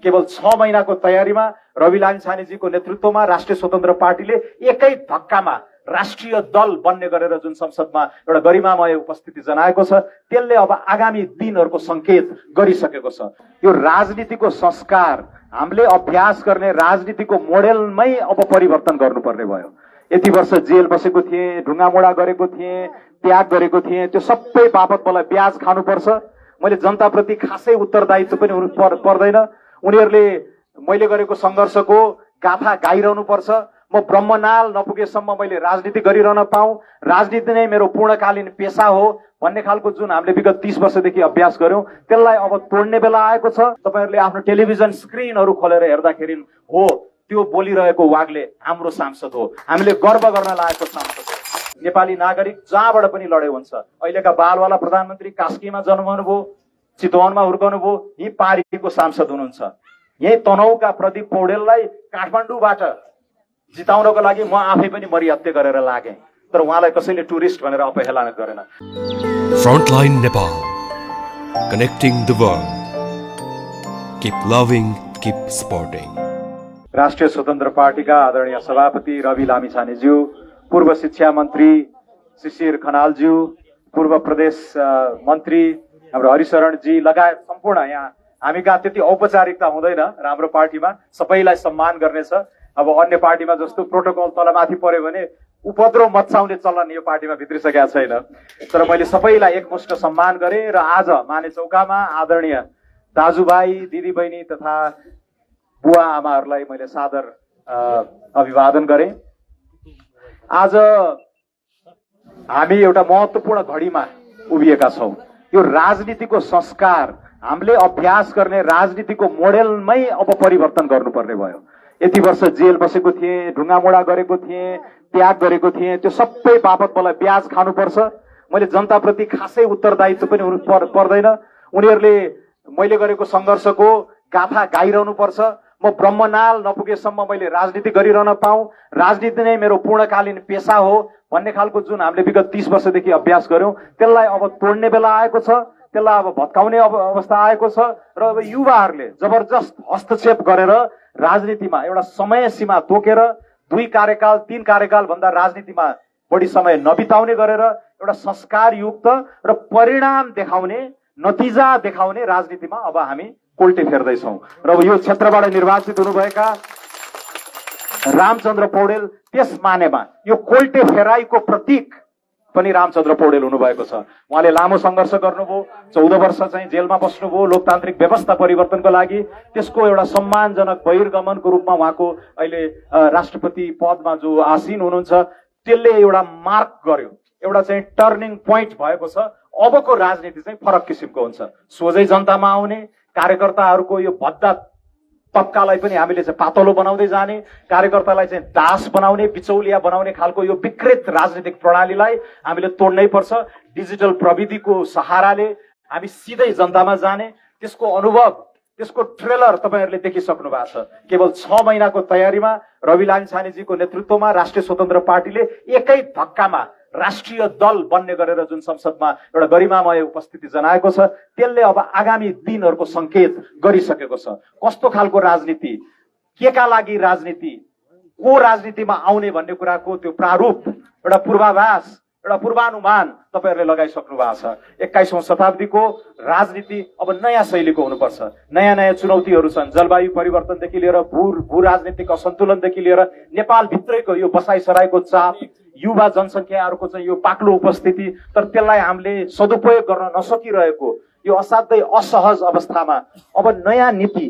केवल 6 महिनाको तयारीमा रवि लामिछानेजीको नेतृत्वमा राष्ट्रिय स्वतन्त्र पार्टीले एकै धक्कामा राष्ट्रिय दल बन्ने गरेर जुन संसदमा एउटा गरिमामय उपस्थिति जनाएको छ, त्यसले अब आगामी दिनहरूको संकेत गरिसकेको छ। यो राजनीतिको संस्कार, हामीले अभ्यास गर्ने राजनीतिको मोडेलमै अब परिवर्तन गर्नुपर्ने भयो। यति वर्ष जेल बसेको थिएँ, ढुङ्गामुढा गरेको थिएँ, त्याग गरेको थिएँ, त्यो सबै बापत मलाई ब्याज खानुपर्छ। मैले जनताप्रति खासै उत्तरदायित्व पनि हुनु पर्दैन। उनीहरूले मैले गरेको सङ्घर्षको गाथा गाइरहनु पर्छ। म ब्रह्मनाल नपुगेसम्म मैले राजनीति गरिरहन पाऊँ, राजनीति नै मेरो पूर्णकालीन पेसा हो भन्ने खालको जुन हामीले विगत 30 वर्षदेखि अभ्यास गर्यौं, त्यसलाई अब तोड्ने बेला आएको छ। तपाईहरूले आफ्नो टेलिभिजन स्क्रिनहरू खोलेर हेर्दाखेरि हो त्यो बोलिरहेको वाग्ले हाम्रो सांसद हो, हामीले गर्व गर्न लागेको सांसद हो। नेपाली नागरिक जहाँबाट पनि लडे हुन्छ। अहिलेका बालवाला प्रधानमन्त्री कास्कीमा जन्मनुभयो, चितवनमा हुर्कनुभयो, यी पार्टीको सांसद हुनुहुन्छ। यही तनहुका प्रदीप पौडेललाई काठमाडौँबाट जिताउनको लागि म आफै पनि मरिहत्ते गरेर लागेँ, तर उहाँलाई कसैले टुरिस्ट भनेर अपहेलना गरेन। Frontline Nepal, connecting the world, keep loving, keep supporting. राष्ट्रिय स्वतन्त्र पार्टीका आदरणीय सभापति रवि लामिछानेज्यू, पूर्व शिक्षा मन्त्री शिशिर खनालज्यू, पूर्व प्रदेश मन्त्री हाम्रो हरिशरणजी लगायत सम्पूर्ण यहाँ हामी कहाँ त्यति औपचारिकता हुँदैन र हाम्रो पार्टीमा सबैलाई सम्मान गर्नेछ। अब अन्य पार्टीमा जस्तो प्रोटोकल तलमाथि पर्यो भने उपद्रव मचाउने चलन यो पार्टीमा भित्रिसकेका छैन, तर मैले सबैलाई एकमुष्ट सम्मान गरेँ र आज मानेचौकामा आदरणीय दाजुभाइ दिदीबहिनी तथा बुवा आमाहरूलाई मैले सादर अभिवादन गरेँ। आज हामी एउटा महत्त्वपूर्ण घडीमा उभिएका छौँ। यो राजनीतिको संस्कार, हामीले अभ्यास गर्ने राजनीतिको मोडेलमै अब परिवर्तन गर्नुपर्ने भयो। यति वर्ष जेल बसेको थिएँ, ढुङ्गामुढा गरेको थिएँ, त्याग गरेको थिएँ, त्यो सबै बापत मलाई ब्याज खानुपर्छ। मैले जनताप्रति खासै उत्तरदायित्व पनि हुनु पर्दैन। उनीहरूले मैले गरेको सङ्घर्षको गाथा गाइरहनु पर्छ। म ब्रह्मनाल नपुगेसम्म मैले राजनीति गरिरहन पाऊँ, राजनीति नै मेरो पूर्णकालीन पेसा हो भन्ने खालको जुन हामीले विगत 30 वर्षदेखि अभ्यास गर्यौं, त्यसलाई अब तोड्ने बेला आएको छ, त्यसलाई अब भत्काउने अवस्था आएको छ। र अब युवाहरूले जबरजस्त हस्तक्षेप गरेर राजनीतिमा एउटा समय सीमा तोकेर 2 कार्यकाल 3 कार्यकाल भन्दा राजनीतिमा बढी समय नबिताउने गरेर एउटा संस्कारयुक्त र परिणाम देखाउने, नतिजा देखाउने राजनीतिमा अब हामी कोल्टे फेर्दैछौँ। र अब यो क्षेत्रबाट निर्वाचित हुनुभएका रामचन्द्र पौडेल त्यस मानेमा यो कोल्टे फेराइको प्रतीक पनि रामचन्द्र पौडेल हुनुभएको छ। उहाँले लामो सङ्घर्ष गर्नुभयो, 14 वर्ष चाहिँ जेलमा बस्नुभयो लोकतान्त्रिक व्यवस्था परिवर्तनको लागि। त्यसको एउटा सम्मानजनक बहिर्गमनको रूपमा उहाँको अहिले राष्ट्रपति पदमा जो आसीन हुनुहुन्छ, त्यसले एउटा मार्क गर्यो, एउटा चाहिँ टर्निङ पोइन्ट भएको छ। अबको राजनीति चाहिँ फरक किसिमको हुन्छ। सोझै जनतामा आउने, कार्यकर्ताहरूको यो भद्दा तबकालाई पनि हामीले चाहिँ पातलो बनाउँदै जाने, कार्यकर्तालाई चाहिँ दास बनाउने, बिचौलिया बनाउने खालको यो विकृत राजनीतिक प्रणालीलाई हामीले तोड्नै पर्छ। डिजिटल प्रविधिको सहाराले हामी सिधै जनतामा जाने, त्यसको अनुभव, त्यसको ट्रेलर तपाईहरूले देखिसक्नु भएको छ। केवल 6 महिनाको तयारीमा रवि लामिछानेजीको नेतृत्वमा राष्ट्रिय स्वतन्त्र पार्टीले एकै धक्कामा राष्ट्रिय दल बन्ने गरेर जुन संसदमा एउटा गरिमामय उपस्थिति जनाएको छ, त्यसले अब आगामी दिनहरूको संकेत गरिसकेको छ। कस्तो खालको राजनीति, केका लागि राजनीति, को राजनीतिमा आउने भन्ने कुराको त्यो प्रारूप, एउटा पूर्वाभास, एउटा पूर्वानुमान तपाईहरूले लगाइसक्नु भएको छ। 21औं शताब्दीको राजनीति अब नयाँ शैलीको हुनुपर्छ। नयाँ नयाँ चुनौतीहरू छन्, जलवायु परिवर्तनदेखि लिएर भू राजनीतिक असन्तुलनदेखि लिएर नेपालभित्रैको यो बसाइसराईको चाप, युवा जनसङ्ख्याहरूको चाहिँ यो पाक्लो उपस्थिति, तर त्यसलाई हामीले सदुपयोग गर्न नसकिरहेको यो असाध्यै असहज अवस्थामा अब नयाँ नीति,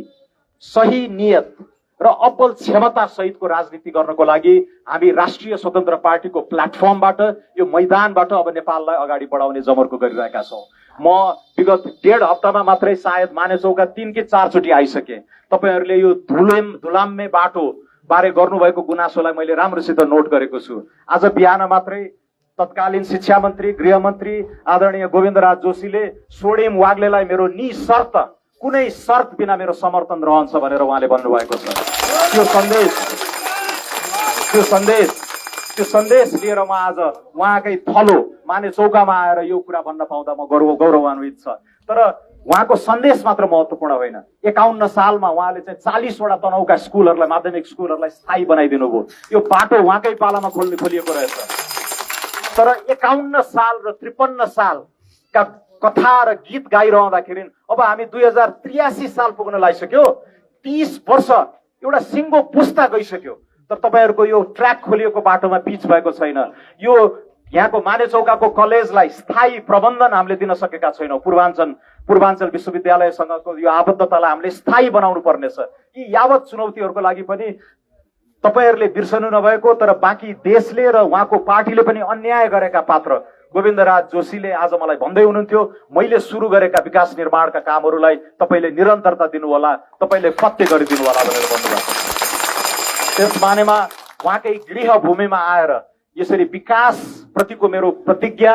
सही नियत र अब्बल क्षमता सहितको राजनीति गर्नको लागि हामी राष्ट्रिय स्वतन्त्र पार्टीको प्लेटफर्मबाट, यो मैदानबाट अब नेपाललाई अगाडि बढाउने जमर्को गरिरहेका छौँ। म विगत 1.5 हप्तामा मात्रै सायद मानेचौका 3 कि 4 चोटि आइसकेँ। तपाईहरूले यो धुलाम्मे बाटो बारे गर्नुभएको गुनासोलाई मैले राम्रोसित नोट गरेको छु। आज बिहान मात्रै तत्कालीन शिक्षा मन्त्री, गृहमन्त्री आदरणीय गोविन्दराज जोशीले सोडेम वाग्लेलाई मेरो निशर्त, कुनै शर्त बिना मेरो समर्थन रहन्छ भनेर उहाँले भन्नुभएको छ। त्यो सन्देश लिएर म आज उहाँकै थलो मानेचौकामा आएर यो कुरा भन्न पाउँदा म गौरवान्वित छ। तर उहाँको सन्देश मात्र महत्त्वपूर्ण होइन। 51 सालमा उहाँले चाहिँ 40वटा तनहुका स्कुलहरूलाई, माध्यमिक स्कुलहरूलाई स्थायी बनाइदिनु भयो। यो बाटो उहाँकै पालामा खोलिएको रहेछ। तर 51 साल र 53 सालका कथा र गीत गाइरहँदाखेरि अब हामी 2083 साल पुग्न लागिसक्यो। 30 वर्ष एउटा सिङ्गो पुस्ता गइसक्यो, तर तपाईँहरूको यो ट्र्याक खोलिएको बाटोमा पिच भएको छैन। यो यहाँको मानेचौकाको कलेजलाई स्थायी प्रबन्धन हामीले दिन सकेका छैनौँ। पूर्वाञ्चल विश्वविद्यालयसँगको यो आबद्धतालाई हामीले स्थायी बनाउनु पर्नेछ। यी यावत चुनौतीहरूको लागि पनि तपाईँहरूले बिर्सनु नभएको, तर बाँकी देशले र उहाँको पार्टीले पनि अन्याय गरेका पात्र गोविन्दराज जोशीले आज मलाई भन्दै हुनुहुन्थ्यो, मैले सुरु गरेका विकास निर्माणका कामहरूलाई तपाईँले निरन्तरता दिनुहोला, तपाईँले पत्ते गरिदिनु होला भनेर भन्नुभएको। त्यस मानेमा उहाँकै गृह भूमिमा आएर यसरी विकास प्रतिको मेरो प्रतिज्ञा,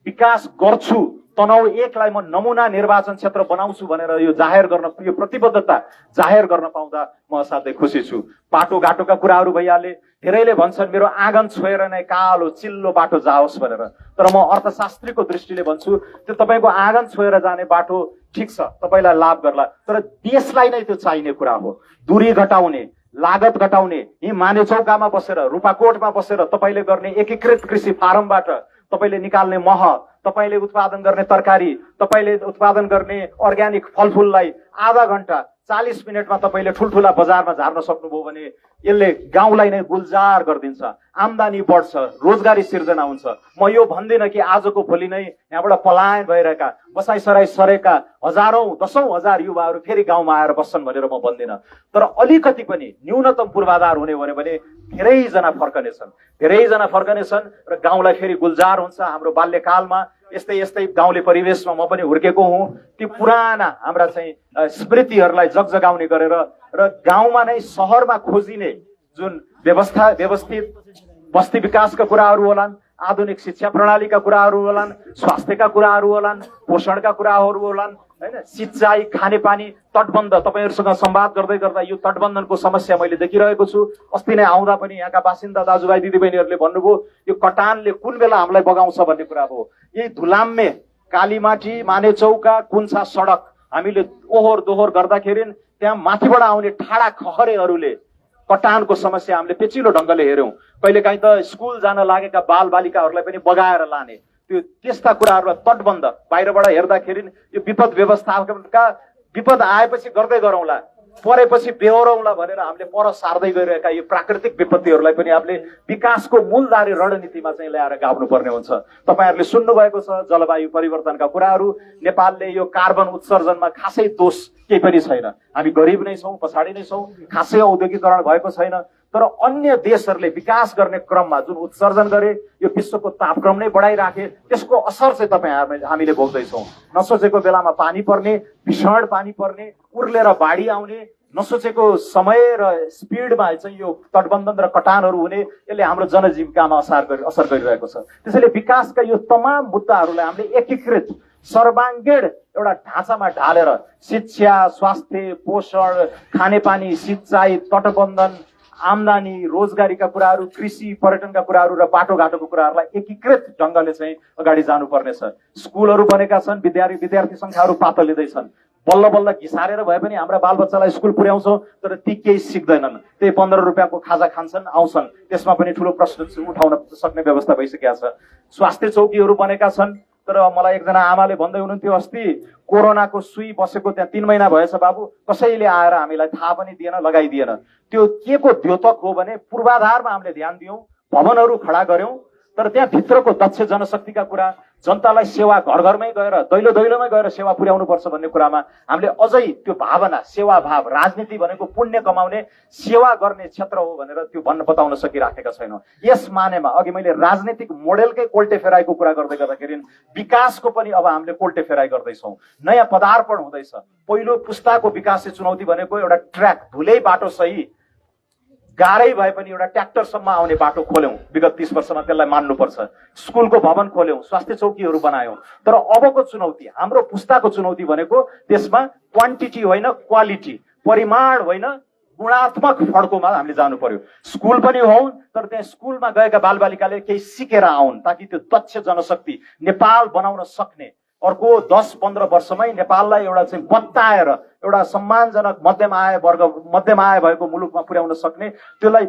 विकास गर्छु, तनहु 1लाई म नमुना निर्वाचन क्षेत्र बनाउँछु भनेर यो जाहेर गर्न, यो प्रतिबद्धता जाहेर गर्न पाउँदा म असाध्यै खुसी छु। बाटोघाटोका कुराहरू भइहाले। धेरैले भन्छन् मेरो आँगन छोएर नै कालो चिल्लो बाटो जाओस् भनेर, तर म अर्थशास्त्रीको दृष्टिले भन्छु त्यो तपाईँको आँगन छोएर जाने बाटो ठिक छ, तपाईँलाई लाभ गर्ला, तर देशलाई नै त्यो चाहिने कुरा हो। दूरी घटाउने, लागत घटाउने, यी मानेचौकामा बसेर, रूपाकोटमा बसेर तपाईँले गर्ने एकीकृत कृषि फारमबाट तपाईँले निकाल्ने मह, तपाईँले उत्पादन गर्ने तरकारी, तपाईँले उत्पादन गर्ने अर्ग्यानिक फलफुललाई आधा घन्टा 40 मिनटमा तपाईँले ठुल्ठुला बजारमा झार्न सक्नुभयो भने यसले गाउँलाई नै गुलजार गरिदिन्छ, आम्दानी बढ्छ, रोजगारी सिर्जना हुन्छ। म यो भन्दिनँ कि आजको भोलि नै यहाँबाट पलायन भइरहेका, बसाइसराई सरेका हजारौं 10औं हजार युवाहरू फेरि गाउँमा आएर बस्छन् भनेर म भन्दिनँ, तर अलिकति पनि न्यूनतम पूर्वाधार हुने भने धेरैजना फर्कनेछन् र गाउँलाई फेरि गुलजार हुन्छ। हाम्रो बाल्यकालमा यस्तै गाउँले परिवेशमा म पनि हुर्केको हुँ। ती पुराना हाम्रा चाहिँ स्मृतिहरूलाई जगजगाउने गरेर र गाउँमा नै सहरमा खोजिने जुन व्यवस्थित बस्ती विकासका कुराहरू होलान्, आधुनिक शिक्षा प्रणालीका कुराहरू होलान्, स्वास्थ्यका कुराहरू होलान्, पोषणका कुराहरू होलान्, हैन, सिंचाई, खानेपानी, तटबन्ध। तपाईहरुसँग संवाद गर्दै गर्दा यो तटबन्धनको समस्या मैले देखिरहेको छु। अस्ति नै आउँदा पनि यहाँका बासिन्दा दाजुभाइ दिदीबहिनीहरूले भन्नुभयो यो कटानले कुन बेला हामीलाई बगाउँछ भन्ने कुरा हो। यही धुलाम्मे कालीमाटी मानेचौका कुन्छा सडक हामीले ओहोर दोहोर गर्दाखेरि त्यहाँ माथिबाट आउने ठाडा खहरेहरूले कटानको समस्या हामीले पेचिलो ढंगले हेर्यौं। कहिलेकाहीँ त स्कुल जान लागेका बालबालिकाहरूलाई पनि बगाएर लाने त्यो त्यस्ता कुराहरूलाई तटबन्ध बाहिरबाट हेर्दाखेरि यो विपद व्यवस्थापनका विपद आएपछि गर्दै गरौँला, परेपछि बेहोरौँला भनेर हामीले पर सार्दै गइरहेका यो प्राकृतिक विपत्तिहरूलाई पनि हामीले विकासको मूलधारी रणनीतिमा चाहिँ ल्याएर गाभ्नु पर्ने हुन्छ। तपाईहरुले सुन्नु भएको छ जलवायु परिवर्तनका कुराहरू। नेपालले यो कार्बन उत्सर्जनमा खासै दोष केही पनि छैन। हामी गरिब नै छौं, पछाडी नै छौं, खासै औद्योगिकरण भएको छैन। तर अन्य देशहरूले विकास गर्ने क्रममा जुन उत्सर्जन गरे यो विश्वको तापक्रम नै बढाइराखे, त्यसको असर चाहिँ हामीले भोग्दैछौँ। नसोचेको बेलामा पानी पर्ने, भीषण पानी पर्ने, उर्लेर बाढी आउने, नसोचेको समय र स्पिडमा चाहिँ यो तटबन्धन र कटानहरू हुने, यसले हाम्रो जनजीविकामा असर गरिरहेको छ। त्यसैले विकासका यो तमाम मुद्दाहरूलाई हामीले एकीकृत सर्वाङ्गीण एउटा ढाँचामा ढालेर शिक्षा, स्वास्थ्य, पोषण, खानेपानी, सिंचाई, तटबन्धन, आम्दानी, रोजगारीका कुराहरू, कृषि, पर्यटनका कुराहरू र बाटोघाटोको कुराहरूलाई एकीकृत ढंगले चाहिँ अगाडि जानुपर्नेछ। स्कुलहरू बनेका छन्, विद्यार्थी संख्याहरू पातलिँदैछन्। बल्ल बल्ल घिसारेर भए पनि हाम्रा बालबच्चालाई स्कुल पुर्याउँछौं, तर ती केही सिक्दैनन्। त्यही 15 रुपियाँको खाजा खान्छन्, आउँछन्। त्यसमा पनि ठूलो प्रश्न उठाउन सक्ने व्यवस्था भइसकेको छ। स्वास्थ्य चौकीहरू बनेका छन्, तर मलाई एकजना आमाले भन्दै हुनुहुन्थ्यो अस्ति कोरोनाको सुई बसेको त्यहाँ 3 महिना भएछ बाबु, कसैले आएर हामीलाई थाहा पनि दिएन, लगाइदिएन। त्यो के को द्योतक हो भने पूर्वाधारमा हामीले ध्यान दियौं, भवनहरू खडा गर्यौं, तर त्यहाँ भित्रको दक्ष जनशक्तिका कुरा, जनतालाई सेवा घर घरमै गएर दैलो दैलोमै गएर सेवा पुर्याउनु पर्छ भन्ने कुरामा हामीले अझै त्यो भावना, सेवा भाव, राजनीति भनेको पुण्य कमाउने, सेवा गर्ने क्षेत्र हो भनेर त्यो भन्न बताउन सकिराखेका छैनौं। यस मानेमा अघि मैले राजनीतिक मोडेलकै कोल्टे फेराइको कुरा गर्दै गर्दाखेरि विकासको पनि अब हामीले कोल्टे फेराइ गर्दैछौं। नयाँ पदार्पण हुँदैछ। पहिलो पुस्ताको विकासले चुनौती भनेको एउटा ट्र्याक, धुलै बाटो सही, गाह्रै भए पनि एउटा ट्र्याक्टरसम्म आउने बाटो खोल्यौं। विगत 30 वर्षमा त्यसलाई मान्नुपर्छ। स्कुलको भवन खोल्यौं, स्वास्थ्य चौकीहरू बनायौं। तर अबको चुनौती, हाम्रो पुस्ताको चुनौती भनेको त्यसमा क्वान्टिटी होइन, क्वालिटी, परिमाण होइन, गुणात्मक फड्कोमा हामीले जानु पर्यो। स्कुल पनि होउन्, तर त्यहाँ स्कुलमा गएका बालबालिकाले केही सिकेर आउन्, ताकि त्यो दक्ष जनशक्ति नेपाल बनाउन सक्ने अर्को 10-15 वर्षमै नेपाललाई एउटा चाहिँ बत्ताएर एउटा सम्मानजनक मध्यम आय भएको मुलुकमा पुर्याउन सक्ने, त्यसलाई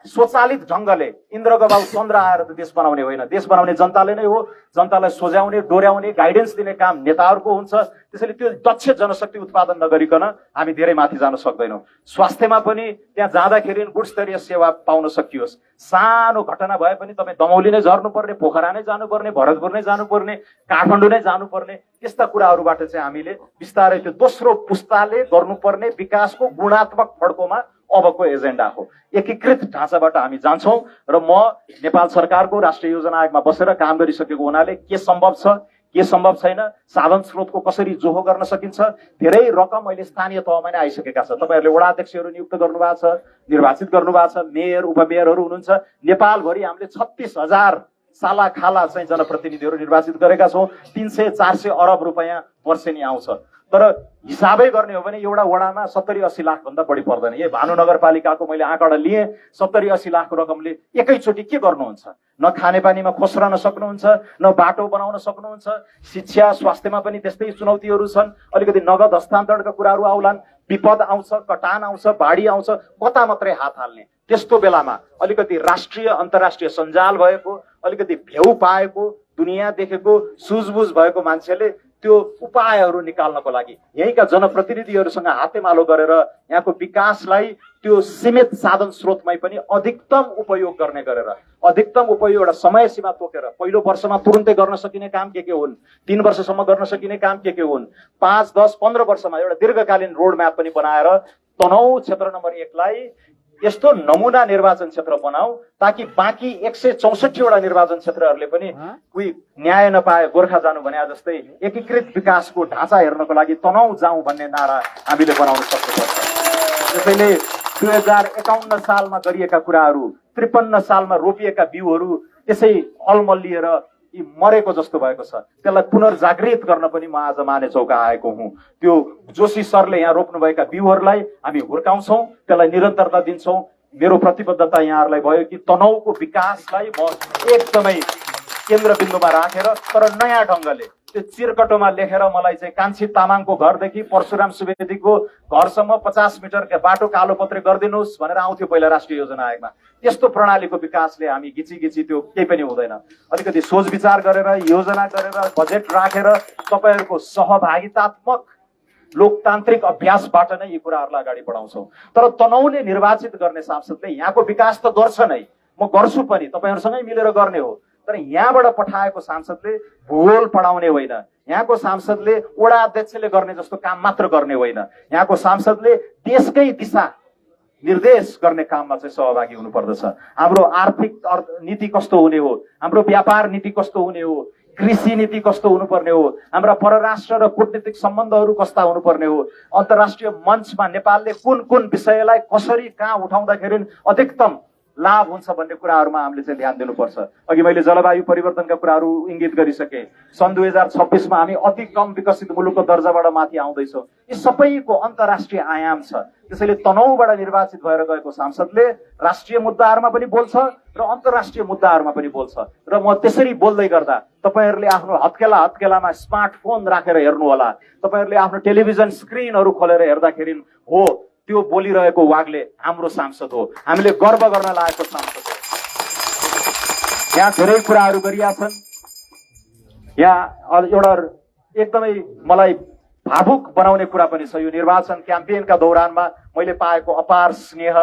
स्वचालित ढङ्गले इन्द्रको बाबु चन्द्र आएर त देश बनाउने होइन, देश बनाउने जनताले नै हो। जनतालाई सोझ्याउने, डोर्याउने, गाइडेन्स दिने काम नेताहरूको हुन्छ। त्यसैले त्यो दक्ष जनशक्ति उत्पादन नगरिकन हामी धेरै माथि जान सक्दैनौँ। स्वास्थ्यमा पनि त्यहाँ जाँदाखेरि गुणस्तरीय सेवा पाउन सकियोस्। सानो घटना भए पनि तपाईँ दमौली नै झर्नुपर्ने, पोखरा नै जानुपर्ने, भरतपुर नै जानुपर्ने, काठमाडौँ नै जानुपर्ने, यस्ता कुराहरूबाट चाहिँ हामीले बिस्तारै त्यो दोस्रो पुस्ताले गर्नुपर्ने विकासको गुणात्मक फड्कोमा अबको एजेन्डा हो। एकीकृत ढाँचाबाट हामी जान्छौँ र म नेपाल सरकारको राष्ट्रिय योजना आयोगमा बसेर काम गरिसकेको हुनाले के सम्भव छ, के सम्भव छैन, साधन स्रोतको कसरी जोहो गर्न सकिन्छ, धेरै रकम अहिले स्थानीय तहमा नै आइसकेका छ। तपाईँहरूले वडा अध्यक्षहरू नियुक्त गर्नुभएको छ, निर्वाचित गर्नुभएको छ, मेयर उपमेयरहरू हुनुहुन्छ। नेपालभरि हामीले 36,000 साला खाला चाहिँ जनप्रतिनिधिहरू निर्वाचित गरेका छौँ। 300-400 अरब रुपियाँ वर्षेनी आउँछ। तर हिसाबै गर्ने हो भने एउटा वडामा 70-80 लाख भन्दा बढी पर्दैन। यही भानु नगरपालिकाको मैले आँकडा लिएँ, 70-80 लाखको रकमले एकैचोटि के गर्नुहुन्छ? न खानेपानीमा खोस्रन सक्नुहुन्छ, न बाटो बनाउन सक्नुहुन्छ। शिक्षा स्वास्थ्यमा पनि त्यस्तै चुनौतीहरू छन्। अलिकति नगद हस्तान्तरणका कुराहरू आउलान्, विपद आउँछ, कटान आउँछ, बाढी आउँछ, कता मात्रै हात हाल्ने। त्यस्तो बेलामा अलिकति राष्ट्रिय अन्तर्राष्ट्रिय सञ्जाल भएको, अलिकति भ्यू पाएको, दुनियाँ देखेको, सुझबुझ भएको मान्छेले त्यो उपायहरू निकाल्नको लागि यहीँका जनप्रतिनिधिहरूसँग हातेमालो गरेर यहाँको विकासलाई त्यो सीमित साधन स्रोतमै पनि अधिकतम उपयोग गर्ने गरेर, अधिकतम उपयोग एउटा समय सीमा तोकेर, पहिलो वर्षमा तुरुन्तै गर्न सकिने काम के हुन्, 3 वर्षसम्म गर्न सकिने काम के हुन्, 5, 10, 15 वर्षमा एउटा दीर्घकालीन रोड म्याप पनि बनाएर तनहुँ क्षेत्र नम्बर 1 लाई यस्तो नमुना निर्वाचन क्षेत्र बनाऊ ताकि बाँकी 164 वटा निर्वाचन क्षेत्रहरूले पनि कोही न्याय नपाए गोर्खा जानु भने जस्तै एकीकृत विकासको ढाँचा हेर्नको लागि तनहुँ जाउँ भन्ने नारा हामीले बनाउन सक्नुपर्छ। त्यसैले 2051 सालमा गरिएका कुराहरू, 53 सालमा रोपिएका बिउहरू यसै अलमल्लिएर यी मरेको जस्तो भएको छ। त्यसलाई पुनर्जागृत गर्न पनि म आज मानेचौका आएको हुँ। त्यो जोशी सरले यहाँ रोप्नुभएका बिउहरूलाई हामी हुर्काउँछौँ, त्यसलाई निरन्तरता दिन्छौँ। मेरो प्रतिबद्धता यहाँहरूलाई भयो कि तनहुँको विकासलाई म एकदमै केन्द्रबिन्दुमा राखेर तर नयाँ ढङ्गले त्यो चिरकटोमा लेखेर मलाई चाहिँ कान्छी तामाङको घरदेखि परशुराम सुवेदीको घरसम्म 50 मिटरको बाटो कालोपत्रे गरिदिनुहोस् भनेर आउँथ्यो पहिला राष्ट्रिय योजना आयोगमा। त्यस्तो प्रणालीको विकासले हामी गिची त्यो केही पनि हुँदैन। अलिकति सोच विचार गरेर, योजना गरेर, बजेट राखेर तपाईँहरूको सहभागितात्मक लोकतान्त्रिक अभ्यासबाट नै यी कुराहरूलाई अगाडि बढाउँछौँ। तर तनहुँले निर्वाचित गर्ने सांसदले यहाँको विकास त गर्छ नै, म गर्छु पनि, तपाईँहरूसँगै मिलेर गर्ने हो। तर यहाँबाट पठाएको सांसदले भूगोल पढाउने होइन, यहाँको सांसदले वडा अध्यक्षले गर्ने जस्तो काम मात्र गर्ने होइन, यहाँको सांसदले देशकै दिशा निर्देश गर्ने काममा चाहिँ सहभागी हुनुपर्दछ। हाम्रो आर्थिक नीति कस्तो हुने हो, हाम्रो व्यापार नीति कस्तो हुने हो, कृषि नीति कस्तो हुनुपर्ने हो, हाम्रा परराष्ट्र र कूटनीतिक सम्बन्धहरू कस्ता हुनुपर्ने हो, अन्तर्राष्ट्रिय मञ्चमा नेपालले कुन कुन विषयलाई कसरी कहाँ उठाउँदाखेरि अधिकतम लाभ हुन्छ भन्ने कुराहरूमा हामीले चाहिँ ध्यान दिनुपर्छ। अघि मैले जलवायु परिवर्तनका कुराहरू इङ्गित गरिसकेँ। सन् 2026 मा हामी अति कम विकसित मुलुकको दर्जाबाट माथि आउँदैछौँ। यी सबैको अन्तर्राष्ट्रिय आयाम छ। त्यसैले तनहुँबाट निर्वाचित भएर गएको सांसदले राष्ट्रिय मुद्दाहरूमा पनि बोल्छ र अन्तर्राष्ट्रिय मुद्दाहरूमा पनि बोल्छ। र म त्यसरी बोल्दै गर्दा तपाईँहरूले आफ्नो हत्केलामा स्मार्टफोन राखेर हेर्नु होला, तपाईँहरूले आफ्नो टेलिभिजन स्क्रिनहरू खोलेर हेर्दाखेरि हो त्यो बोलिरहेको वागले हाम्रो सांसद हो, हामीले गर्व गर्न लागेको सांसद हो। यहाँ धेरै कुराहरू गरिया छन्। यहाँ एउटा एकदमै मलाई भावुक बनाउने कुरा पनि छ। यो निर्वाचन क्याम्पेनका दौरानमा मैले पाएको अपार स्नेह,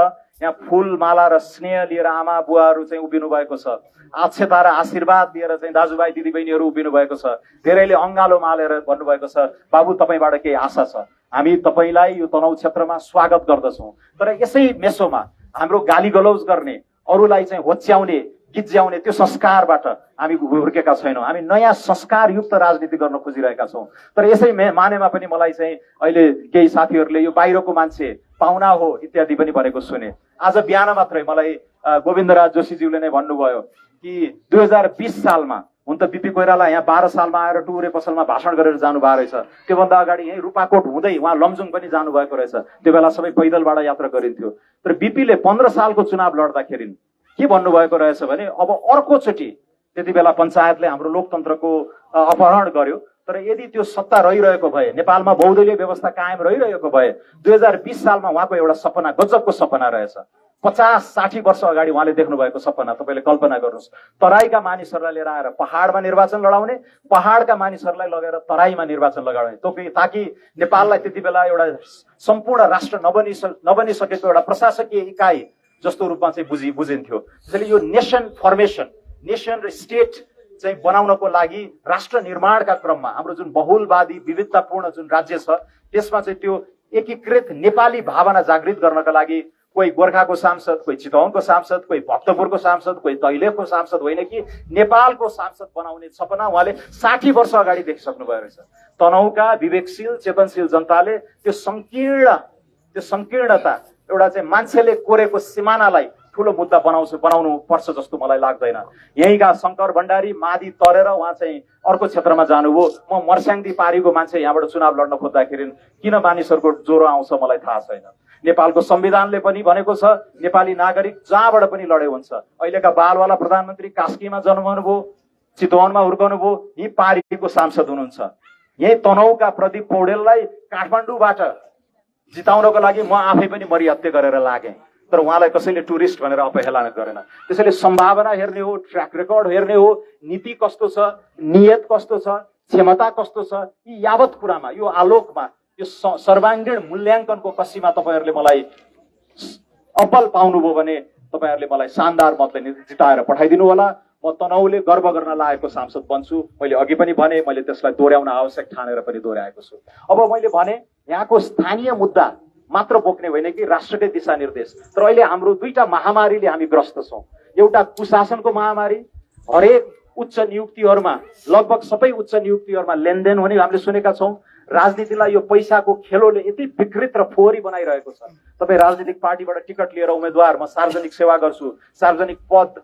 यहाँ फूलमाला र स्नेह लिएर आमा बुवाहरू चाहिँ उभिनु भएको छ, आक्षेता र आशीर्वाद दिएर चाहिँ दाजुभाइ दिदीबहिनीहरू उभिनु भएको छ। धेरैले अङ्गालो मालेर भन्नुभएको छ बाबु तपाईँबाट केही आशा छ, हामी तपाईँलाई यो तनहुँ क्षेत्रमा स्वागत गर्दछौँ। तर यसै मेसोमा हाम्रो गाली गलौज गर्ने, अरूलाई चाहिँ होच्याउने, गिज्याउने त्यो संस्कारबाट हामी हुर्केका छैनौँ। हामी नयाँ संस्कारयुक्त राजनीति गर्न खोजिरहेका छौँ। तर यसै मानेमा पनि मलाई चाहिँ अहिले केही साथीहरूले यो बाहिरको मान्छे पाहुना हो इत्यादि पनि भनेको सुने। आज बिहान मात्रै मलाई गोविन्दराज जोशीज्यूले नै भन्नुभयो कि 2020 सालमा हुन त बिपी कोइराला यहाँ 12 सालमा आएर टुरे पसलमा भाषण गरेर जानुभएको रहेछ। त्योभन्दा अगाडि यहीँ रूपाकोट हुँदै उहाँ लमजुङ पनि जानुभएको रहेछ। त्यो बेला सबै पैदलबाट यात्रा गरिन्थ्यो। तर बिपीले 15 सालको चुनाव लड्दाखेरि के भन्नुभएको रहेछ भने अब अर्कोचोटि, त्यति बेला पञ्चायतले हाम्रो लोकतन्त्रको अपहरण गर्यो, तर यदि त्यो सत्ता रहिरहेको भए, नेपालमा बहुदलीय व्यवस्था कायम रहिरहेको भए, 2020 सालमा उहाँको एउटा सपना, गजबको सपना रहेछ। 50-60 वर्ष अगाडि उहाँले देख्नु भएको सपना तपाईँले कल्पना गर्नुहोस्। तराईका मानिसहरूलाई लिएर आएर पहाडमा निर्वाचन लडाउने, पहाडका मानिसहरूलाई लगेर तराईमा निर्वाचन लगाउने, ताकि नेपाललाई त्यति बेला एउटा सम्पूर्ण राष्ट्र नबनिसकेको एउटा प्रशासकीय इकाइ जस्तो रूपमा चाहिँ बुझिन्थ्यो। त्यसैले यो नेसन फर्मेसन, नेसन र स्टेट चाहिँ बनाउनको लागि राष्ट्र निर्माणका क्रममा हाम्रो जुन बहुलवादी विविधतापूर्ण जुन राज्य छ त्यसमा चाहिँ त्यो एकीकृत नेपाली भावना जागृत गर्नका लागि कोही गोर्खाको सांसद, कोही चितवनको सांसद, कोही भक्तपुरको सांसद, कोही दैलेखको सांसद होइन कि नेपालको सांसद बनाउने सपना उहाँले 60 वर्ष अगाडि देखिसक्नु भयो रहेछ। तनहुका विवेकशील चेतनशील जनताले त्यो संकीर्णता एउटा चाहिँ मान्छेले कोरेको सिमानालाई ठुलो मुद्दा बनाउनु पर्छ जस्तो मलाई लाग्दैन। यहीँका शङ्कर भण्डारी मादी तरेर उहाँ चाहिँ अर्को क्षेत्रमा जानुभयो। म मर्स्याङदी पारीको मान्छे यहाँबाट चुनाव लड्न खोज्दाखेरि किन मानिसहरूको ज्वरो आउँछ मलाई थाहा छैन। नेपालको संविधानले पनि भनेको छ नेपाली नागरिक जहाँबाट पनि लडे हुन्छ। अहिलेका बालवाला प्रधानमन्त्री कास्कीमा जन्मनुभयो, चितवनमा हुर्कनुभयो, यी पारीको सांसद हुनुहुन्छ। यही तनहुका प्रदीप पौडेललाई काठमाडौँबाट जिताउनको लागि म आफै पनि मरिहत्ते गरेर लागेँ, तर उहाँलाई कसैले टुरिस्ट भनेर अपहेलना गरेन। त्यसैले सम्भावना हेर्ने हो, ट्र्याक रेकर्ड हेर्ने हो, नीति कस्तो छ, नियत कस्तो छ, क्षमता कस्तो छ, यी यावत कुरामा यो आलोकमा यो सर्वाङ्गीण मूल्याङ्कनको कसीमा तपाईँहरूले मलाई अब्बल पाउनुभयो भने तपाईँहरूले मलाई शानदार मतले जिताएर पठाइदिनु होला। म तनहुले गर्व गर्न लागेको सांसद बन्छु। मैले अघि पनि भने, मैले त्यसलाई दोहोऱ्याउन आवश्यक ठानेर पनि दोहोऱ्याएको छु। अब मैले भने यहाँको स्थानीय मुद्दा मात्र बोक्ने होइन कि राष्ट्रकै दिशानिर्देश। तर अहिले हाम्रो दुईटा महामारीले हामी ग्रस्त छौँ। एउटा कुशासनको महामारी, हरेक उच्च नियुक्तिहरूमा, लगभग सबै उच्च नियुक्तिहरूमा लेनदेन हुने हामीले सुनेका छौँ। राजनीतिलाई यो पैसाको खेलोले यति विकृत र फोहोरी बनाइरहेको छ। तपाईँ राजनीतिक पार्टीबाट टिकट लिएर उम्मेद्वार म सार्वजनिक सेवा गर्छु, सार्वजनिक पद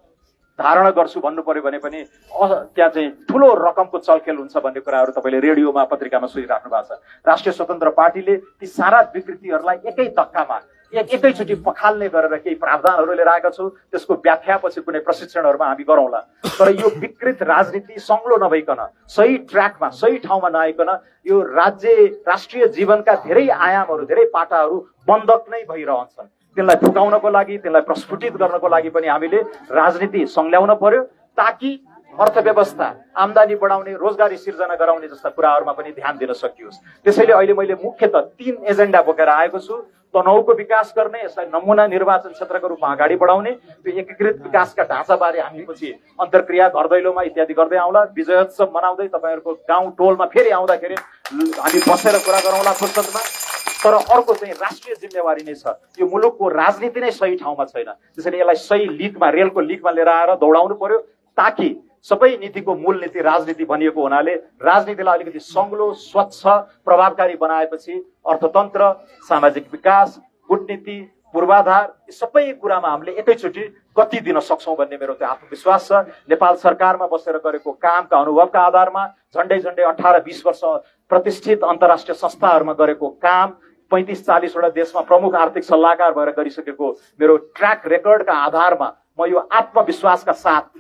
धारण गर्छु भन्नु पर्यो भने पनि त्यहाँ चाहिँ ठुलो रकमको चलखेल हुन्छ भन्ने कुराहरू तपाईँले रेडियोमा पत्रिकामा सुनिराख्नु भएको छ। राष्ट्रिय स्वतन्त्र पार्टीले ती सारा विकृतिहरूलाई एकै धक्कामा एकैचोटि पखाल्ने गरेर केही प्रावधानहरू लिएर आएका छौँ। त्यसको व्याख्या पछि कुनै प्रशिक्षणहरूमा हामी गरौँला। तर यो विकृत राजनीति सङ्लो नभइकन, सही ट्र्याकमा, सही ठाउँमा नआइकन यो राष्ट्रिय जीवनका धेरै आयामहरू, धेरै पाटाहरू बन्धक नै भइरहन्छन्। त्यसलाई फुकाउनको लागि, त्यसलाई प्रस्फुटित गर्नको लागि पनि हामीले राजनीति संल्याउन पर्यो, ताकि अर्थव्यवस्था, आम्दानी बढाउने, रोजगारी सिर्जना गराउने जस्ता कुराहरूमा पनि ध्यान दिन सकियोस्। त्यसैले अहिले मैले मुख्यतः 3 एजेन्डा बोकेर आएको छु। तनहुको विकास गर्ने, यसलाई नमुना निर्वाचन क्षेत्रको रूपमा अगाडि बढाउने, त्यो एकीकृत विकासका ढाँचाबारे हामी पछि अन्तर्क्रिया घर दैलोमा इत्यादि गर्दै आउँला। विजयोत्सव मनाउँदै तपाईँहरूको गाउँ टोलमा फेरि आउँदाखेरि हामी बसेर कुरा गरौँला फुर्सदमा। तर अर्को चाहिँ राष्ट्रिय जिम्मेवारी नै छ। यो मुलुकको राजनीति नै सही ठाउँमा छैन। त्यसैले यसलाई सही लिकमा, रेलको लिकमा लिएर आएर दौडाउनु पर्यो, ताकि सबै नीतिको मूल नीति राजनीति भनिएको हुनाले राजनीतिलाई अलिकति सङ्लो, स्वच्छ, प्रभावकारी बनाएपछि अर्थतन्त्र, सामाजिक विकास, कूटनीति, पूर्वाधार यी सबै कुरामा हामीले एकैचोटि गति दिन सक्छौँ भन्ने मेरो त्यो आत्मविश्वास छ। नेपाल सरकारमा बसेर गरेको कामका अनुभवका आधारमा, झन्डै 18-20 वर्ष प्रतिष्ठित अन्तर्राष्ट्रिय संस्थाहरूमा गरेको काम, 35-40 वटा देशमा प्रमुख आर्थिक सल्लाहकार भएर गरिसकेको मेरो ट्र्याक रेकर्डका आधारमा म यो आत्मविश्वासका साथ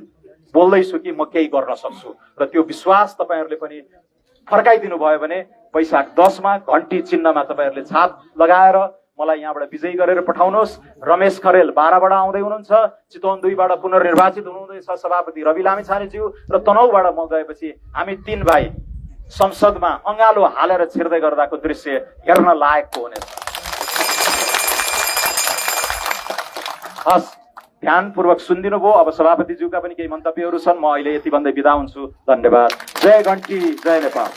बोल्दैछु कि म केही गर्न सक्छु। र त्यो विश्वास तपाईँहरूले पनि फर्काइदिनु भयो भने वैशाख 10 मा घन्टी चिन्हमा तपाईँहरूले छाप लगाएर मलाई यहाँबाट विजयी गरेर पठाउनुहोस्। रमेश खरेल 12 बाट आउँदै हुनुहुन्छ, चितवन 2 बाट पुनर्निर्वाचित हुनुहुँदैछ सभापति रवि लामिछानेज्यू, र तनहुबाट म गएपछि हामी 3 भाइ संसदमा अँगालो हालेर छिर्दै गर्दाको दृश्य हेर्न लायकको हुनेछ। हस्, ध्यानपूर्वक सुनिदिनु भयो। अब सभापतिज्यूका पनि केही मन्तव्यहरू छन्। म अहिले यति भन्दै बिदा हुन्छु। धन्यवाद। जय घन्टी, जय नेपाल।